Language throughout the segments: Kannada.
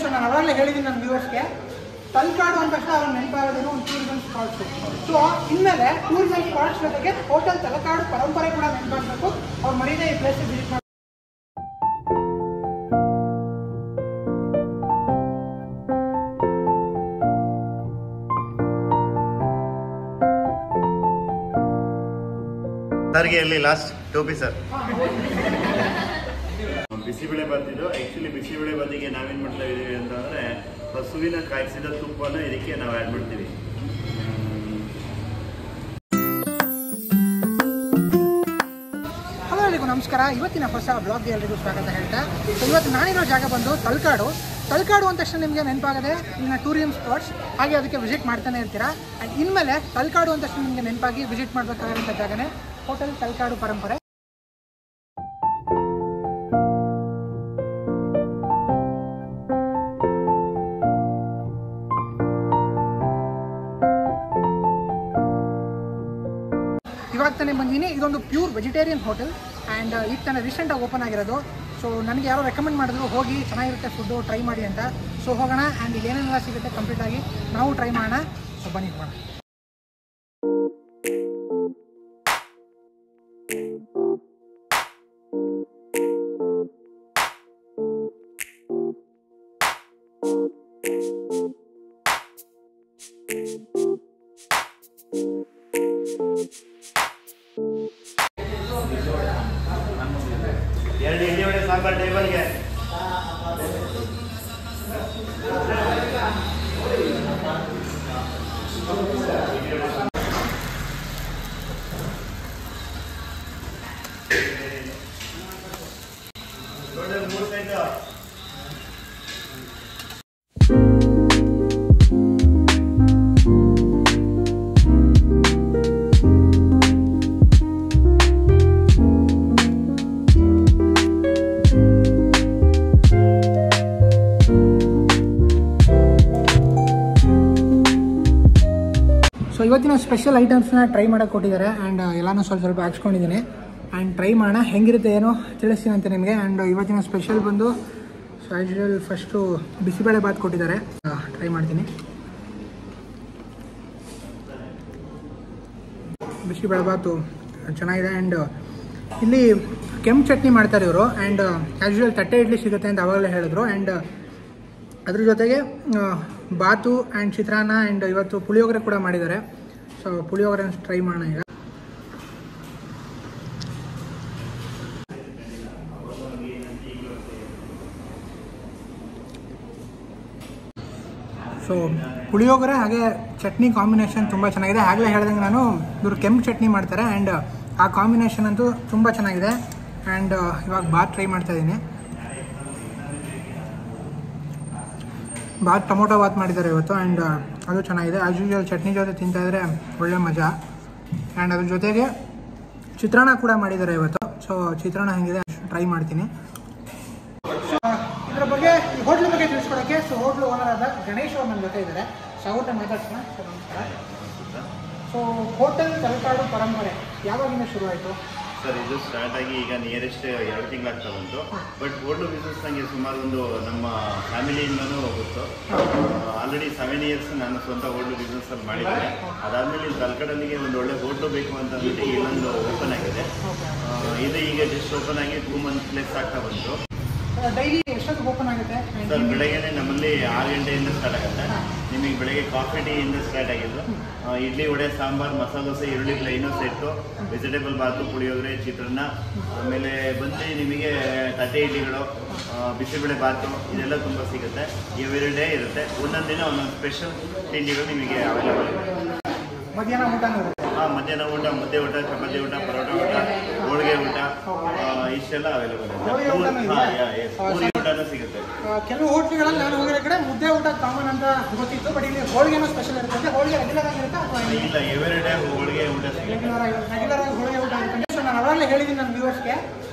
ಸೊ ನಾನು ಅವರಲ್ಲೇ ಹೇಳಿದ್ದೀನಿ ನನ್ನ ವ್ಯೂವರ್ಸ್ಗೆ, ತಲಕಾಡು ಅಂದ ತಕ್ಷಣ ಅವ್ರು ನೆನಪಾಗೋದೇನೋ ಒಂದು ಟೂರಿಸಂ ಸ್ಪಾಟ್ಸು. ಸೊ ಇನ್ಮೇಲೆ ಟೂರಿಸಂ ಸ್ಪಾಟ್ಸ್ ಜೊತೆಗೆ ಹೋಟೆಲ್ ತಲಕಾಡು ಪರಂಪರೆ ಕೂಡ ನೆನಪಾಗಬೇಕು. ಅವ್ರು ಮರೀದೇ ಈ ಪ್ಲೇಸ್ಗೆ ವಿಸಿಟ್ ಮಾಡಿ. ಸರ್ಗೆ ಅಲ್ಲಿ ಲಾಸ್ಟ್ ಟೋಪಿ ಸರ್. ಬಿಸಿಬೇಳೆ ಬಾತಿದ್ದು ಆ್ಯಕ್ಚುಲಿ ಬಿಸಿಬೇಳೆ ಬಾತಿಗೆ ನಾವೇನು ಮಾಡ್ತಾ ಇದ್ದೀವಿ ಅಂತಂದರೆ ಹಸುವಿನ ಕಾಯಿಸಿದ ತುಪ್ಪನ ಇದಕ್ಕೆ ನಾವು ಆ್ಯಡ್ ಮಾಡ್ತೀವಿ. ಹಲೋ ಎಲ್ಲರಿಗೂ ನಮಸ್ಕಾರ. ಇವತ್ತಿನ ಹೊಸ ಬ್ಲಾಗ್ಗೆ ಎಲ್ಲರಿಗೂ ಸ್ವಾಗತ ಹೇಳ್ತಾ, ಸೊ ಇವತ್ತು ನಾನಿರೋ ಜಾಗ ಬಂದು ತಲಕಾಡು. ತಲಕಾಡು ಅಂದ ತಕ್ಷಣ ನಿಮಗೆ ನೆನಪಾಗದೆ ಇನ್ನು ಟೂರಿಸಂ ಸ್ಪಾಟ್ಸ್, ಹಾಗೆ ಅದಕ್ಕೆ ವಿಸಿಟ್ ಮಾಡ್ತಾನೆ ಇರ್ತೀರಾ. ಆ್ಯಂಡ್ ಇನ್ಮೇಲೆ ತಲಕಾಡು ಅಂದ ತಕ್ಷಣ ನಿಮಗೆ ನೆನಪಾಗಿ ವಿಸಿಟ್ ಮಾಡಬೇಕಾಗಿರೋಂಥ ಜಾಗನೇ ಹೋಟೆಲ್ ತಲಕಾಡು ಪರಂಪರೆ. ಇವಾಗ ತಾನೇ ಬಂದಿದ್ದೀನಿ. ಇದೊಂದು ಪ್ಯೂರ್ ವೆಜಿಟೇರಿಯನ್ ಹೋಟೆಲ್ ಆ್ಯಂಡ್ ಈಗ ತಾನೇ ರೀಸೆಂಟಾಗಿ ಓಪನ್ ಆಗಿರೋದು. ಸೊ ನನಗೆ ಯಾರೋ ರೆಕಮೆಂಡ್ ಮಾಡಿದ್ರು, ಹೋಗಿ ಚೆನ್ನಾಗಿರುತ್ತೆ ಫುಡ್ಡು, ಟ್ರೈ ಮಾಡಿ ಅಂತ. ಸೊ ಹೋಗೋಣ ಆ್ಯಂಡ್ ಇಲ್ಲಿ ಏನೇನೆಲ್ಲ ಸಿಗುತ್ತೆ ಕಂಪ್ಲೀಟಾಗಿ ನಾವು ಟ್ರೈ ಮಾಡೋಣ. ಸೊ ಬನ್ನಿ ಹೋಗೋಣ. ಎರಡು ಇಡ್ಲಿ ವಡೆ ಸಾಂಬಾರ್ ಟೇಬಲ್ಗೆ. ಮೂರು ಸೈಡ್ ಇವತ್ತಿನ ಸ್ಪೆಷಲ್ ಐಟಮ್ಸ್ನ ಟ್ರೈ ಮಾಡೋಕ್ಕೆ ಕೊಟ್ಟಿದ್ದಾರೆ ಆ್ಯಂಡ್ ಎಲ್ಲನೂ ಸ್ವಲ್ಪ ಹಾಕ್ಸ್ಕೊಂಡಿದ್ದೀನಿ ಆ್ಯಂಡ್ ಟ್ರೈ ಮಾಡೋಣ ಹೆಂಗಿರುತ್ತೆ ಏನೋ ತಿಳಿಸ್ತೀನಿ ಅಂತ ನಿಮಗೆ. ಆ್ಯಂಡ್ ಇವತ್ತಿನ ಸ್ಪೆಷಲ್ ಬಂದು so as usual first bisibele bath ಕೊಟ್ಟಿದ್ದಾರೆ, ಟ್ರೈ ಮಾಡ್ತೀನಿ. ಬಿಸಿಬೇಳೆ ಬಾತು ಚೆನ್ನಾಗಿದೆ ಆ್ಯಂಡ್ ಇಲ್ಲಿ ಕೆಂಪು ಚಟ್ನಿ ಮಾಡ್ತಾರೆ ಇವರು. ಆ್ಯಂಡ್ ಆ್ಯಸ್ ಯೂಶುವಲ್ ತಟ್ಟೆ ಇಡ್ಲಿ ಸಿಗುತ್ತೆ ಅಂತ ಅವಾಗಲೇ ಹೇಳಿದ್ರು. ಆ್ಯಂಡ್ ಅದ್ರ ಜೊತೆಗೆ ಬಾತು ಆ್ಯಂಡ್ ಚಿತ್ರಾನ್ನ ಆ್ಯಂಡ್ ಇವತ್ತು ಪುಳಿಯೋಗರೆ ಕೂಡ ಮಾಡಿದ್ದಾರೆ. ಸೊ ಪುಳಿಯೋಗರೆ ಟ್ರೈ ಮಾಡೋಣ ಈಗ. ಸೊ ಪುಳಿಯೋಗರೆ ಹಾಗೆ ಚಟ್ನಿ ಕಾಂಬಿನೇಷನ್ ತುಂಬ ಚೆನ್ನಾಗಿದೆ. ಆಗಲೇ ಹೇಳ್ದಂಗೆ ನಾನು ಇವರು ಕೆಂಪು ಚಟ್ನಿ ಮಾಡ್ತಾರೆ ಆ್ಯಂಡ್ ಆ ಕಾಂಬಿನೇಷನ್ ಅಂತೂ ತುಂಬ ಚೆನ್ನಾಗಿದೆ. ಆ್ಯಂಡ್ ಇವಾಗ ಬಾತ್ ಟ್ರೈ ಮಾಡ್ತಾಯಿದ್ದೀನಿ. ಬಾತ್ ಟೊಮೊಟೊ ಬಾತ್ ಮಾಡಿದ್ದಾರೆ ಇವತ್ತು ಆ್ಯಂಡ್ ಅದು ಚೆನ್ನಾಗಿದೆ. ಆ್ಯಸ್ ಯೂಶುವಲ್ ಚಟ್ನಿ ಜೊತೆ ತಿಂತಾಯಿದ್ರೆ ಒಳ್ಳೆ ಮಜಾ. ಆ್ಯಂಡ್ ಅದ್ರ ಜೊತೆಗೆ ಚಿತ್ರಾನ್ನ ಕೂಡ ಮಾಡಿದ್ದಾರೆ ಇವತ್ತು. ಸೊ ಚಿತ್ರಾನ್ನ ಹೆಂಗಿದೆ ಟ್ರೈ ಮಾಡ್ತೀನಿ. ಸೊ ಇದರ ಬಗ್ಗೆ ಹೋಟ್ಲ್ ಬಗ್ಗೆ ತಿಳಿಸ್ಕೊಡೋಕ್ಕೆ ಸೊ ಹೋಟ್ಲು ಓನರ್ ಆದ ಗಣೇಶ್ ಅವ್ರು ನನ್ನ ಜೊತೆ ಇದ್ದಾರೆ. ಸೊ ಅವ್ರನ್ನ ಮಾತಾಡ್ಸೋಣ. ಸೊ ನಮಸ್ಕಾರ. ಸೊ ಹೋಟೆಲ್ ತಲಕಾಡು ಪರಂಪರೆ ಯಾವಾಗಿಂದ ಶುರು ಆಯಿತು ಸರ್? ಇದು ಸ್ಟಾರ್ಟ್ ಆಗಿ ಈಗ ನಿಯರೆಸ್ಟ್ 2 ತಿಂಗಳಾಗ್ತಾ ಬಂತು. ಬಟ್ ಹೋಟ್ಲು ಬಿಸ್ನೆಸ್ ನನಗೆ ಸುಮಾರು ಒಂದು ನಮ್ಮ ಫ್ಯಾಮಿಲಿಯಿಂದನೂ ಗೊತ್ತು. ಆಲ್ರೆಡಿ 7 ಇಯರ್ಸ್ ನಾನು ಸ್ವಂತ ಹೋಟ್ಲು ಬಿಸ್ನೆಸ್ಸಲ್ಲಿ ಮಾಡಿದ್ದೇನೆ. ಅದಾದಮೇಲೆ ಇಲ್ಲಿ ತಲಕಾಡಲ್ಲಿಗೆ ಒಂದು ಒಳ್ಳೆ ಹೋಟ್ಲು ಬೇಕು ಅಂತ ಅಂದ್ಬಿಟ್ಟು ಇಲ್ಲೊಂದು ಓಪನ್ ಆಗಿದೆ. ಇದು ಈಗ ಜಸ್ಟ್ ಓಪನ್ ಆಗಿ 2 ಮಂತ್ಸ್ ಪ್ಲೇಸ್ ಆಗ್ತಾ ಬಂತು. ಡೈಲಿ ಎಷ್ಟೊತ್ತಿಗೆ ಓಪನ್ ಆಗುತ್ತೆ ಸರ್? ಬೆಳಗ್ಗೆನೆ ನಮ್ಮಲ್ಲಿ 6 ಗಂಟೆಯಿಂದ ಸ್ಟಾರ್ಟ್ ಆಗುತ್ತೆ. ನಿಮಗೆ ಬೆಳಗ್ಗೆ ಕಾಫಿ ಟೀಯಿಂದ ಸ್ಟಾರ್ಟ್ ಆಗಿದ್ದು ಇಡ್ಲಿ ವಡೆ ಸಾಂಬಾರು ಮಸಾಲೆ ದೋಸೆ ಈರುಳ್ಳಿ ಪ್ಲೈನು ಸೆಟ್ಟು ವೆಜಿಟೇಬಲ್ ಬಾತು ಪುಳಿಯೋಗರೆ ಚಿತ್ರಾನ್ನ ಆಮೇಲೆ ಬಂದು ನಿಮಗೆ ತಟ್ಟೆ ಇಡ್ಲಿಗಳು ಬಿಸಿಬೇಳೆ ಬಾತು ಇದೆಲ್ಲ ತುಂಬ ಸಿಗುತ್ತೆ. ಎವ್ರಿ ಡೇ ಇರುತ್ತೆ. ಒಂದೊಂದು ದಿನ ಒಂದೊಂದು ಸ್ಪೆಷಲ್ ತಿಂಡಿಗಳು ನಿಮಗೆ ಅವೈಲೇಬಲ್ ಇದೆ. ಮಧ್ಯಾಹ್ನ ಊಟ ಮಧ್ಯಾಹ್ನ ಊಟ, ಮುದ್ದೆ ಊಟ, ಚಪಾತಿ ಊಟ, ಪರೋಟ ಊಟ, ಹೋಳಿಗೆ ಊಟ ಇಷ್ಟೆಲ್ಲ ಅವೈಲೇಬಲ್ ಇದೆ. ಪೂರಿ ಊಟನೂ ಸಿಗುತ್ತೆ. ಕೆಲವು ಹೋಟ್ಲುಗಳಲ್ಲಿ ನಾನು ಹೋಗಿರೋ ಕಡೆ ಮುದ್ದೆ ಊಟ ಕಾಮನ್ ಅಂತ ಗೊತ್ತಿತ್ತು, ಬಟ್ ಇಲ್ಲಿ ಹೋಳಿಗೆನೂ ಸ್ಪೆಷಲ್ ಇರುತ್ತೆ. ಹೋಳಿಗೆ ರೆಗ್ಯುಲರ್ ಆಗಿರುತ್ತೆ ಅಥವಾ ಇಲ್ಲ, ಎವ್ರಿ ಡೇ ಹೋಳಿಗೆ ಊಟ ರೆಗ್ಯುಲರ್ ಆಗಿ ಹೋಳಿಗೆ ಊಟ ಇರುತ್ತೆ. ಸೊ ನಾನು ಅವರಲ್ಲೇ ಹೇಳಿದ್ದೀನಿ ನನ್ನ ವ್ಯೂವರ್ಸ್ಗೆ,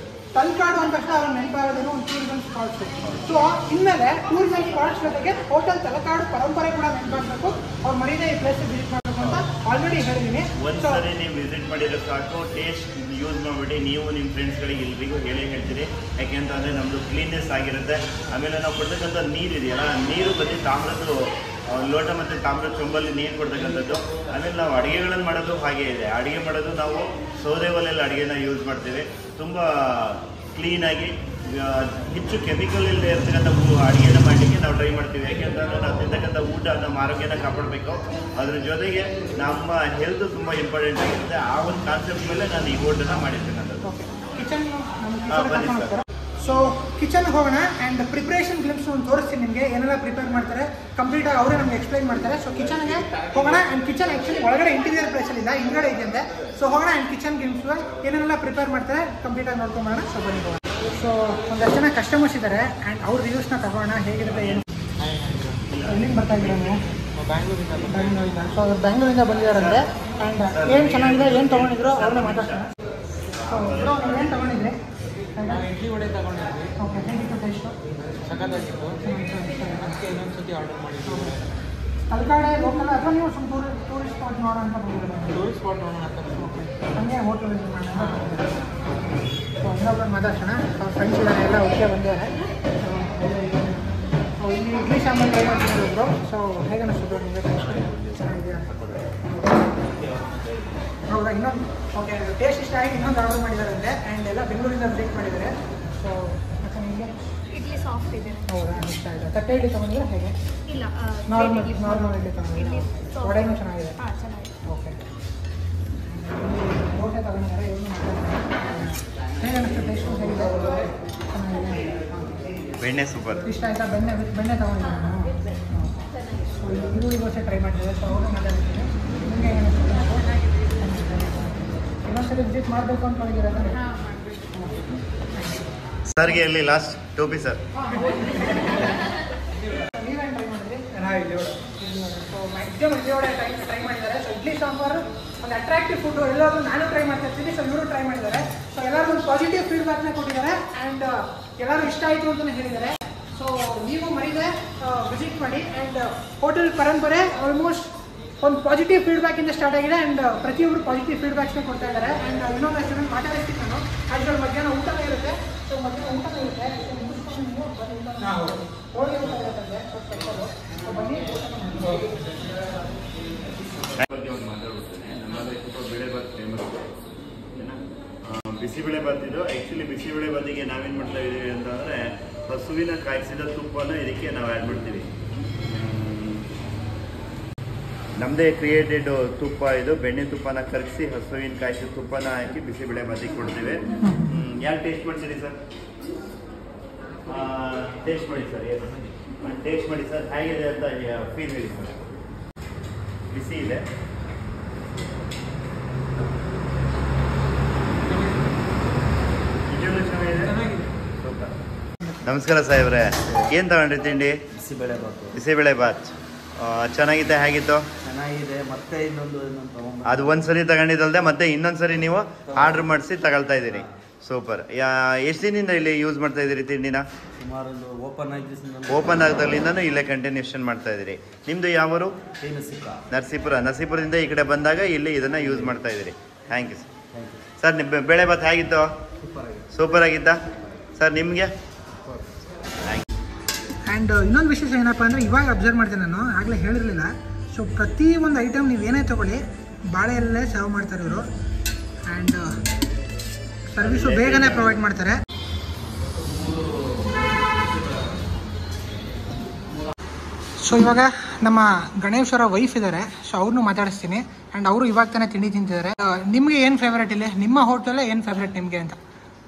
ತಲಕಾಡು ಅಂದ ತಕ್ಷಣ ಅವ್ರು ನೆನಪಾಗೋದೇನೋ ಒಂದು ಟೂರಿಸಂ ಸ್ಪಾಟ್ಸು. ಸೊ ಇನ್ಮೇಲೆ ಟೂರಿಸಂ ಸ್ಪಾಟ್ಸ್ ಜೊತೆಗೆ ಹೋಟೆಲ್ ತಲಕಾಡು ಪರಂಪರೆ ಕೂಡ ನೆನಪಾಗಬೇಕು. ಅವ್ರು ಮರೀದೇ ಈ ಪ್ಲೇಸ್ಗೆ ವಿಸಿಟ್ ಮಾಡಬೇಕು ಅಂತ ಆಲ್ರೆಡಿ ಹೇಳಿದ್ದೀನಿ. ಒಂದ್ಸರಿ ನೀವು ವಿಸಿಟ್ ಮಾಡಿದ್ರೆ ಸಾಕು, ಟೇಸ್ಟ್ ಯೂಸ್ ಮಾಡಿಬಿಟ್ಟು ನೀವು ನಿಮ್ಮ ಫ್ರೆಂಡ್ಸ್ಗಳಿಗೆ ಎಲ್ರಿಗೂ ಹೇಳ್ತೀರಿ. ಯಾಕೆಂತಂದರೆ ನಮ್ಮದು ಕ್ಲೀನ್ನೆಸ್ ಆಗಿರುತ್ತೆ. ಆಮೇಲೆ ನಾವು ಕೊಡ್ತಕ್ಕಂಥ ನೀರು ಇದೆಯಲ್ಲ, ನೀರು ಬರೀ ತಾಮ್ರದ್ದು ಲೋಟ ಮತ್ತು ತಾಮ್ರದ ಚೊಂಬಲ್ಲಿ ನೀರು ಕೊಡ್ತಕ್ಕಂಥದ್ದು. ಆಮೇಲೆ ನಾವು ಅಡುಗೆಗಳನ್ನು ಮಾಡೋದು ಹಾಗೆ ಇದೆ. ಅಡುಗೆ ಮಾಡೋದು ನಾವು ಸೌದೆ ಒಲೆಯಲ್ಲಿ ಅಡುಗೆನ ಯೂಸ್ ಮಾಡ್ತೀವಿ. ತುಂಬ ಕ್ಲೀನಾಗಿ ಹೆಚ್ಚು ಕೆಮಿಕಲ್ ಇಲ್ಲದೆ ಇರ್ತಕ್ಕಂಥ ಅಡುಗೆನ ಮಾಡಲಿಕ್ಕೆ ನಾವು ಟ್ರೈ ಮಾಡ್ತೀವಿ. ಯಾಕೆಂತಂದರೆ ನಾವು ತಿಂತಕ್ಕಂಥ ಊಟ ನಮ್ಮ ಆರೋಗ್ಯನ ಕಾಪಾಡಬೇಕು. ಅದ್ರ ಜೊತೆಗೆ ನಮ್ಮ ಹೆಲ್ತ್ ತುಂಬ ಇಂಪಾರ್ಟೆಂಟ್ ಆಗಿರುತ್ತೆ. ಆ ಒಂದು ಕಾನ್ಸೆಪ್ಟ್ ಮೇಲೆ ನಾನು ಈ ಊಟನ ಮಾಡಿರ್ತಕ್ಕಂಥದ್ದು. ಕಿಚನ್ ಬನ್ನಿ ಸರ್. ಸೊ ಕಿಚನ್ಗೆ ಹೋಗೋಣ ಆ್ಯಂಡ್ ಪ್ರಿಪ್ರೇಷನ್ ಗ್ಲಿಮ್ಸ್ ಒಂದು ತೋರಿಸ್ತೀನಿ ನಿಮಗೆ, ಏನೆಲ್ಲ ಪ್ರಿಪೇರ್ ಮಾಡ್ತಾರೆ ಕಂಪ್ಲೀಟಾಗಿ ಅವರೇ ನಮಗೆ ಎಕ್ಸ್ಪ್ಲೈನ್ ಮಾಡ್ತಾರೆ. ಸೊ ಕಿಚನ್ಗೆ ಹೋಗೋಣ ಆ್ಯಂಡ್ ಕಿಚನ್ ಆ್ಯಕ್ಚುಲಿ ಒಳಗಡೆ ಇಂಟೀರಿಯರ್ ಪ್ಲೇಸಲ್ಲಿ ಇಲ್ಲ, ಹಿಂಗಡೆ ಇದೆಯಂತೆ. ಸೊ ಹೋಗೋಣ ಆ್ಯಂಡ್ ಕಿಚನ್ ಗ್ಲಿಮ್ಸ್ ಏನೆಲ್ಲ ಪ್ರಿಪೇರ್ ಮಾಡ್ತಾರೆ ಕಂಪ್ಲೀಟಾಗಿ ನೋಡ್ಕೊಂಬೋಣ. ಸೊ ಬನ್ನಿ ಹೋಗೋಣ. ಸೊ ಒಂದಷ್ಟು ಜನ ಕಸ್ಟಮರ್ಸ್ ಇದ್ದಾರೆ ಆ್ಯಂಡ್ ಅವ್ರ ರಿವ್ಯೂಸ್ನ ತಗೋಣ, ಹೇಗಿರುತ್ತೆ ಏನು. ಎಲ್ಲಿಂದ ಬರ್ತಾ ಇದ್ದೀರಾ ನೀವು? ಬ್ಯಾಂಗ್ಳೂರಿಂದ. ಸೊ ಅವ್ರು ಬ್ಯಾಂಗ್ಳೂರಿಂದ ಬಂದಿದ್ದಾರಂತೆ ಆ್ಯಂಡ್ ಏನು ಚೆನ್ನಾಗಿದೆ, ಏನು ತೊಗೊಂಡಿದ್ರು ಅವ್ರನ್ನ ಮಾತಾಡ್ತಾರೆ. ಸೊ ಬ್ರೋ ನೀವು ಏನು ತೊಗೊಂಡಿದ್ರಿ? ಇಡ್ಲಿ ವಡೆ ತಗೊಂಡಿದ್ವಿ. ಓಕೆ, ಹೇಗಿತ್ತು ಟೇಸ್ಟು? ಸಖತ್ತಾಗಿತ್ತು. ಅದಕ್ಕೆ ಇನ್ನೊಂದ್ಸತಿ ಆರ್ಡರ್ ಮಾಡಿದ್ವಿ. ತಲಕಾಡೆ ಲೋಕಲ್ ಅಥವಾ ನೀವು ಸ್ವಲ್ಪ ಟೂರಿಸ್ಟ್ ಸ್ಪಾಟ್ ನೋಡೋ ಅಂತ ಬಂದಿದ್ದೀರಾ? ಟೂರಿಸ್ಟ್ ಸ್ಪಾಟ್ ನೋಡೋಣ ಅಂತ. ಹಂಗೆ ಹೋಟೆಲ್ ವಿಸಿಟ್ ಮಾಡೋಣ ಅಂತ ಬಂದಿದ್ದೀರಾ? ಸೊ ಇನ್ನೊಬ್ಬರು ಮಾತಾಡ್ಸೋಣ. ಅವ್ರ ಫ್ರೆಂಡ್ಸ್ ಇದ್ದಾರೆ, ಎಲ್ಲ ಒಟ್ಟಿಗೆ ಬಂದಿದ್ದಾರೆ. ಸೊ ಇಲ್ಲಿ ಇಡ್ಲಿ ಸಾಂಬಾರು ಟ್ರೈ ಮಾಡ್ತಿದ್ದಾರೆ ಒಬ್ಬರು. ಸೊ ಹೇಗೆ ಅನಿಸ್ತು ನಿಮಗೆ? ಚೆನ್ನಾಗಿದೆಯಾ? ಹೌದಾ? ಇನ್ನೊಂದು ಓಕೆ, ಟೇಸ್ಟ್ ಇಷ್ಟ ಆಗಿ ಇನ್ನೊಂದು ಆರ್ಡರ್ ಮಾಡಿದ್ದಾರೆ ಅಂದರೆ ಆ್ಯಂಡ್ ಎಲ್ಲ ಬೆಂಗಳೂರಿಂದ ವಿಸಿಟ್ ಮಾಡಿದ್ದಾರೆ. ಸೊ ಮತ್ತು ನಿಮಗೆ ಇಡ್ಲಿ ಸಾಫ್ಟ್ ಇದೆ. ಹೌದಾ? ಇಷ್ಟ ಆಯಿತು. ತಟ್ಟೆ ಇಡ್ಲಿ ತೊಗೊಂಡಿದ್ರೆ ಹೇಗೆ? ಇಲ್ಲ, ನಾರ್ಮಲ್ ಇಡ್ಲಿ ತೊಗೊಂಡಿದ್ರೆ ವಡೆನೂ ಚೆನ್ನಾಗಿದೆ. ಹಾಂ, ಚೆನ್ನಾಗಿದೆ. ಓಕೆ, ದೋಸೆ ತಗೊಂಡಿದ್ದಾರೆ. ಇವ್ರನ್ನೂ ಹೇಗೆ ಅನಿಸ್ತು ಟೇಸ್ಟು? ಹೇಗಿದೆ? ಚೆನ್ನಾಗಿದೆ. ಬೆಣ್ಣೆ ಸೂಪರ್. ಇಷ್ಟ ಆಯಿತಾ? ಬೆಣ್ಣೆ ತೊಗೊಂಡಿದ್ದೆ ನಾನು. ಸೊ ಈರುಳ್ಳಿ ದೋಸೆ ಟ್ರೈ ಮಾಡಿದ್ದೆ. ಸೊ ಅವರು ಮಾತಾಡ್ತೀನಿ. ನಿಮಗೆ ಹೇಗೆ ಅನಿಸ್ತು? ಇನ್ನೊಂದ್ಸರಿ ವಿಸಿಟ್ ಮಾಡಬೇಕು ಅಂದ್ಕೊಂಡಿದ್ದೀರಾ? ಸರ್ಗೆ ಎಲ್ಲಿ ಲಾಸ್ಟ್ ಟೋಪಿ ಸರ್. ನೀವೇನು ಟ್ರೈ ಮಾಡಿದ್ರಿ? Idli vada. So maximum idli vada try ಮಾಡಿದ್ದಾರೆ. ಸೊ ಇಡ್ಲಿ ಸಾಂಬಾರು ಒಂದು ಅಟ್ರಾಕ್ಟಿವ್ ಫುಡ್ಡು, ಎಲ್ಲರೂ ನಾನು ಟ್ರೈ ಮಾಡ್ತಾ ಇರ್ತೀನಿ. ಸೊ ಇವರು ಟ್ರೈ ಮಾಡಿದ್ದಾರೆ. ಸೊ ಎಲ್ಲರೂ ಒಂದು ಪಾಸಿಟಿವ್ ಫೀಡ್ಬ್ಯಾಕ್ನ ಕೊಟ್ಟಿದ್ದಾರೆ ಆ್ಯಂಡ್ ಎಲ್ಲರೂ ಇಷ್ಟ ಆಯಿತು ಅಂತಲೇ ಹೇಳಿದ್ದಾರೆ. ಸೊ ನೀವು ಮರೀದೆ ವಿಸಿಟ್ ಮಾಡಿ ಆ್ಯಂಡ್ ಹೋಟೆಲ್ ಪರಂಪರೆ ಆಲ್ಮೋಸ್ಟ್ ಒಂದು ಪಾಸಿಟಿವ್ ಫೀಡ್ಬ್ಯಾಕಿಂದ ಸ್ಟಾರ್ಟ್ ಆಗಿದೆ ಆ್ಯಂಡ್ ಪ್ರತಿಯೊಬ್ಬರು ಪಾಸಿಟಿವ್ ಫೀಡ್ಬ್ಯಾಕ್ಸ್ನ ಕೊಡ್ತಾ ಇದ್ದಾರೆ. ಆ್ಯಂಡ್ ಇನ್ನೊಂದು ಹೆಸರು ಮಾತಾಡ್ತೀನಿ ನಾನು. ಆ್ಯಕ್ಚುಲಿ ಮಧ್ಯಾಹ್ನ ಊಟನೇ ಇರುತ್ತೆ. ಸೊ ಮಧ್ಯಾಹ್ನ ಊಟನೇ ಇರುತ್ತೆ. ಹೋಳಿಗೆ ಊಟ ಇರುತ್ತೆ. So special. ಸೊ ಬನ್ನಿ ಬಗ್ಗೆ ಒಂದು ಮಾತಾಡ್ಬಿಡ್ತೇನೆ. ನಮ್ಮಲ್ಲಿ ಸ್ವಲ್ಪ ಬೇಳೆಬಾತ್ ಫೇಮಸ್. ಬಿಸಿಬೇಳೆಬಾತ್ ಇದು. ಆ್ಯಕ್ಚುಲಿ ಬಿಸಿಬೇಳೆಬಾತಿಗೆ ನಾವೇನು ಮಾಡ್ತಾ ಇದ್ದೀವಿ ಅಂತಂದರೆ ಹಸುವಿನ ಕಾಯಿಸಿದ ತುಪ್ಪನ ಇದಕ್ಕೆ ನಾವು ಆ್ಯಡ್ ಮಾಡ್ತೀವಿ. ನಮ್ಮದೇ ಕ್ರಿಯೇಟೆಡ್ ತುಪ್ಪ ಇದು. ಬೆಣ್ಣೆ ತುಪ್ಪನ ಕರಗಿಸಿ ಹಸುವಿನ ಕಾಯಿಸಿದ ತುಪ್ಪನ ಹಾಕಿ ಬಿಸಿಬೇಳೆಬಾತಿಗೆ ಕೊಡ್ತೀವಿ. ಯಾರು ಟೇಸ್ಟ್ ಮಾಡ್ತೀರಿ ಸರ್? ಟೇಸ್ಟ್ ಮಾಡಿ ಸರ್. ಏನು ಟೇಸ್ಟ್ ಮಾಡಿ ಸರ್, ಹೇಗಿದೆ ಅಂತ ಫೀಲ್ ಹೇಳಿ ಸರ್. ಬಿಸಿ ಇದೆ. ನಿಜವೂ ಚೆನ್ನಾಗಿದೆ. ಸೂಪರ್. ನಮಸ್ಕಾರ ಸಾಹೇಬ್ರೆ, ಏನು ತಗೊಂಡ್ರಿ ತಿಂಡಿ? ಬಿಸಿಬೇಳೆಬಾತ್. ಚೆನ್ನಾಗಿದೆ. ಹೇಗಿತ್ತು? ಚೆನ್ನಾಗಿದೆ. ಮತ್ತೆ ಇನ್ನೊಂದು ಅದು ಒಂದ್ಸರಿ ತಗೊಂಡಿದ್ದಲ್ದೆ ಮತ್ತೆ ಇನ್ನೊಂದ್ಸರಿ ನೀವು ಆರ್ಡರ್ ಮಾಡಿಸಿ ತಗೊಳ್ತಾ ಇದ್ದೀರಿ. ಸೂಪರ್. ಎಷ್ಟು ದಿನದಿಂದ ಇಲ್ಲಿ ಯೂಸ್ ಮಾಡ್ತಾ ಇದ್ದೀರಿ ತಿಂಡಿನ? ಸುಮಾರು ಓಪನ್ ಆಗದಾಗಲಿಂದನೂ ಇಲ್ಲೇ ಕಂಟಿನ್ಯೂಷನ್ ಮಾಡ್ತಾ ಇದ್ದೀರಿ. ನಿಮ್ಮದು ಯಾವರು? ನರಸೀಪುರ. ನರಸೀಪುರದಿಂದ ಈ ಕಡೆ ಬಂದಾಗ ಇಲ್ಲಿ ಇದನ್ನು ಯೂಸ್ ಮಾಡ್ತಾ ಇದ್ದೀರಿ. Thank you sir. ಸರ್ ನಿಮ್ಮ ಬೇಳೆಬಾತ್ ಹೇಗಿತ್ತು? ಸೂಪರ್ ಆಗಿತ್ತಾ ಸರ್? ನಿಮಗೆ? ಆ್ಯಂಡ್ ಇನ್ನೊಂದು ವಿಶೇಷ ಏನಪ್ಪ ಅಂದರೆ ಇವಾಗ ಅಬ್ಸರ್ವ್ ಮಾಡ್ತೀನಿ ನಾನು, ಆಗಲೇ ಹೇಳಿರಲಿಲ್ಲ. ಸೊ ಪ್ರತಿ ಒಂದು ಐಟಮ್ ನೀವು ಏನೇ ತೊಗೊಳ್ಳಿ ಬಾಳೆಯಲ್ಲೇ ಸರ್ವ್ ಮಾಡ್ತಾರೆ ಇವರು. ಆ್ಯಂಡ್ ಸರ್ವಿಸು ಬೇಗನೆ ಪ್ರೊವೈಡ್ ಮಾಡ್ತಾರೆ. ಸೊ ಇವಾಗ ನಮ್ಮ ಗಣೇಶ್ ಅವರ ವೈಫ್ ಇದ್ದಾರೆ. ಸೊ ಅವ್ರನ್ನೂ ಮಾತಾಡಿಸ್ತೀನಿ ಆ್ಯಂಡ್ ಅವರು ಇವಾಗ ತಾನೇ ತಿಂಡಿ ತಿಂತಿದ್ದಾರೆ. ನಿಮಗೆ ಏನು ಫೇವ್ರೇಟ್ ಇಲ್ಲಿ? ನಿಮ್ಮ ಹೋಟೆಲೇ ಏನು ಫೇವ್ರೇಟ್ ನಿಮಗೆ ಅಂತ?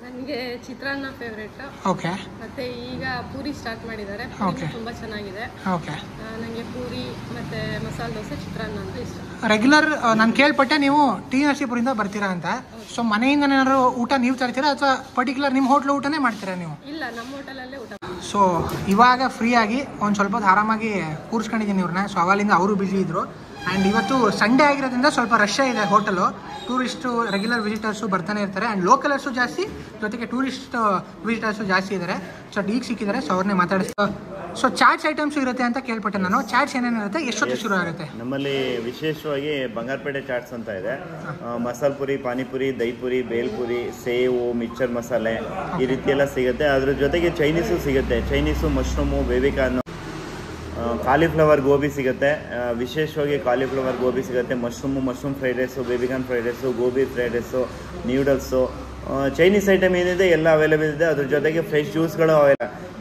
ನನಗೆ ಚಿತ್ರಾನ್ನ ಫೇವ್ರೇಟ್. ಓಕೆ. ಮತ್ತೆ ಈಗ ಪೂರಿ ಸ್ಟಾರ್ಟ್ ಮಾಡಿದ್ದಾರೆ. ಓಕೆ. ತುಂಬಾ ಚೆನ್ನಾಗಿದೆ. ಓಕೆ. ನನಗೆ ಪೂರಿ ಮತ್ತೆ ಮಸಾಲೆ ದೋಸೆ, ಚಿತ್ರಾನ್ನ ಅಂತ ಇಷ್ಟ. ರೆಗ್ಯುಲರ್ ನಾನು ಕೇಳ್ಪಟ್ಟೆ ನೀವು ಟಿ ನರಸೀಪುರದಿಂದ ಬರ್ತೀರಾ ಅಂತ. ಸೊ ಮನೆಯಿಂದ ಏನಾದ್ರು ಊಟ ನೀವು ತರ್ತೀರಾ ಅಥವಾ ಪರ್ಟಿಕ್ಯುಲರ್ ನಿಮ್ಮ ಹೋಟ್ಲ್ ಊಟನೇ ಮಾಡ್ತೀರಾ ನೀವು? ಇಲ್ಲ, ನಮ್ಮ ಹೋಟೆಲಲ್ಲೇ ಊಟ. ಸೊ ಇವಾಗ ಫ್ರೀಯಾಗಿ ಒಂದು ಸ್ವಲ್ಪ ಹೊತ್ತು ಆರಾಮಾಗಿ ಕೂರಿಸ್ಕೊಂಡಿದ್ದೀನಿ ಇವ್ರನ್ನ. ಸೊ ಅವಾಗಲಿಂದ ಅವರು ಬ್ಯುಸಿ ಇದ್ದರು. ಆ್ಯಂಡ್ ಇವತ್ತು ಸಂಡೇ ಆಗಿರೋದ್ರಿಂದ ಸ್ವಲ್ಪ ರಶ್ ಇದೆ ಹೋಟೆಲು. ಟೂರಿಸ್ಟು ರೆಗ್ಯುಲರ್ ವಿಸಿಟರ್ಸು ಬರ್ತಾನೆ ಇರ್ತಾರೆ ಆ್ಯಂಡ್ ಲೋಕಲರ್ಸು ಜಾಸ್ತಿ, ಜೊತೆಗೆ ಟೂರಿಸ್ಟ್ ವಿಸಿಟರ್ಸು ಜಾಸ್ತಿ ಇದ್ದಾರೆ. ಸೊ ಈಗ ಸಿಕ್ಕಿದ್ದಾರೆ, ಸೊ ಅವ್ರನ್ನೇ ಮಾತಾಡಿಸ್ತಾ. ಸೊ ಚಾಟ್ಸ್ ಐಟಮ್ಸು ಇರುತ್ತೆ ಅಂತ ಕೇಳ್ಪಟ್ಟೆ ನಾನು. ಚಾಟ್ಸ್ ಏನೇನಿರುತ್ತೆ, ಎಷ್ಟೊತ್ತು ಶುರು ಆಗುತ್ತೆ? ನಮ್ಮಲ್ಲಿ ವಿಶೇಷವಾಗಿ ಬಂಗಾರಪೇಟೆ ಚಾಟ್ಸ್ ಅಂತ ಇದೆ. ಮಸಾಲೆ ಪುರಿ, ಪಾನಿಪುರಿ, ದಹಿಪುರಿ, ಬೇಲ್ಪುರಿ, ಸೇವು, ಮಿಕ್ಸರ್ ಮಸಾಲೆ ಈ ರೀತಿ ಎಲ್ಲ ಸಿಗುತ್ತೆ. ಅದ್ರ ಜೊತೆಗೆ ಚೈನೀಸು ಸಿಗುತ್ತೆ. ಚೈನೀಸು, ಮಶ್ರೂಮು, ಬೇಬಿಕಾರ್ನು, ಕಾಲಿಫ್ಲವರ್ ಗೋಬಿ ಸಿಗುತ್ತೆ. ವಿಶೇಷವಾಗಿ ಕಾಲಿಫ್ಲವರ್ ಗೋಬಿ ಸಿಗುತ್ತೆ. Mushroom fried rice, baby corn fried rice, gobi fried rice, noodles, Chinese item ಏನಿದೆ ಎಲ್ಲ ಅವೈಲೇಬಲ್ ಇದೆ. ಅದ್ರ ಜೊತೆಗೆ ಫ್ರೆಶ್ ಜ್ಯೂಸ್ಗಳು